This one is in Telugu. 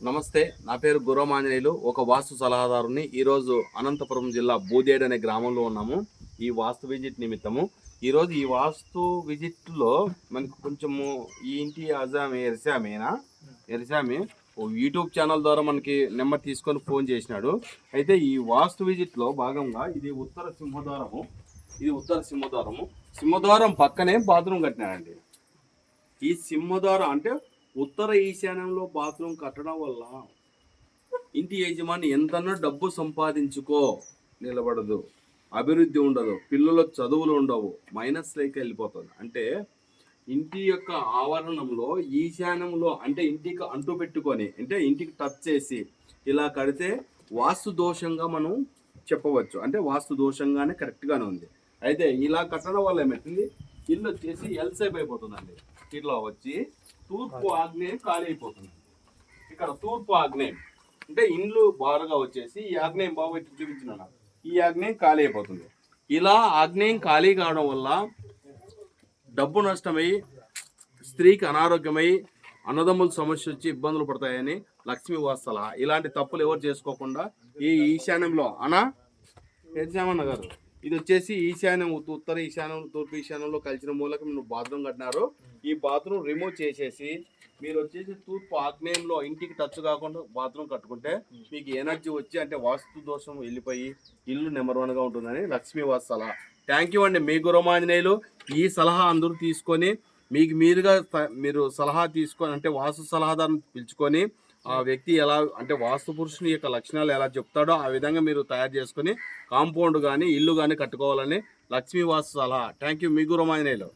నమస్తే, నా పేరు గుర్రమాంజనేయులు. ఒక వాస్తు సలహాదారుని. ఈరోజు అనంతపురం జిల్లా బూదేడ్ అనే గ్రామంలో ఉన్నాము. ఈ వాస్తు విజిట్ నిమిత్తము. ఈరోజు ఈ వాస్తు విజిట్లో మనకు కొంచెము ఈ ఇంటి అజామి ఎరిసామి ఓ యూట్యూబ్ ఛానల్ ద్వారా మనకి నెంబర్ తీసుకొని ఫోన్ చేసినాడు. అయితే ఈ వాస్తు విజిట్లో భాగంగా ఇది ఉత్తర సింహద్వారము. సింహద్వారం పక్కనే బాత్రూమ్ కట్టినాడండి. ఈ సింహద్వారం అంటే ఉత్తర ఈశాన్యంలో బాత్రూమ్ కట్టడం వల్ల ఇంటి యజమాని ఎంతన్నా డబ్బు సంపాదించుకో నిలబడదు, అభివృద్ధి ఉండదు, పిల్లల చదువులు ఉండవు, మైనస్ లైక్ వెళ్ళిపోతుంది. అంటే ఇంటి యొక్క ఆవరణంలో ఈశాన్యంలో అంటే ఇంటికి అంటు పెట్టుకొని అంటే ఇంటికి టచ్ చేసి ఇలా కడితే వాస్తు దోషంగా మనం చెప్పవచ్చు. అంటే వాస్తు దోషంగానే కరెక్ట్గానే ఉంది. అయితే ఇలా కట్టడం వల్ల ఏమవుతుంది, ఇల్లు వచ్చేసి ఎల్ షేప్ అయిపోతుందండి. ఇట్లా వచ్చి తూర్పు ఆగ్నేయం ఖాళీ అయిపోతుంది. ఇక్కడ తూర్పు ఆగ్నేయం అంటే ఇండ్లు బారుగా వచ్చేసి ఈ ఆగ్నేయం బాగా చూపించిన ఈ ఆగ్నేయం ఖాళీ అయిపోతుంది. ఇలా ఆగ్నేయం ఖాళీ కావడం వల్ల డబ్బు నష్టమై, స్త్రీకి అనారోగ్యమై, అన్నదమ్ముల సమస్య వచ్చి ఇబ్బందులు పడతాయని లక్ష్మీ వాస్తల ఇలాంటి తప్పులు ఎవరు చేసుకోకుండా ఈ ఈశాన్యంలో ఏడ్చామన్న గారు ఇది వచ్చేసి ఈశాన్యం, ఉత్తర ఈశాన్యం, తూర్పు ఈశాన్యంలో కలిసిన మూలక మీరు బాత్రూమ్ కట్టినారు. ఈ బాత్రూమ్ రిమూవ్ చేసేసి మీరు వచ్చేసి తూర్పు ఆగ్నేయంలో ఇంటికి టచ్ కాకుండా బాత్రూమ్ కట్టుకుంటే మీకు ఎనర్జీ వచ్చి అంటే వాస్తు దోషం వెళ్ళిపోయి ఇల్లు నెంబర్ 1గా ఉంటుందని లక్ష్మీ వాస్తు సలహా. థ్యాంక్ యూ అండి. మీ గుర్రమాంజనేయులు. ఈ సలహా అందరూ తీసుకొని మీకు మీరు సలహా తీసుకొని అంటే వాస్తు సలహాదారుని పిలుచుకొని ఆ వ్యక్తి ఎలా అంటే వాస్తు పురుషుని యొక్క లక్షణాలు ఎలా చెప్తాడో ఆ విధంగా మీరు తయారు చేసుకొని కాంపౌండ్ కానీ ఇల్లు కానీ కట్టుకోవాలని లక్ష్మీ వాస్తు సలహా. Thank you. మీ గుర్రమాంజనేయులు.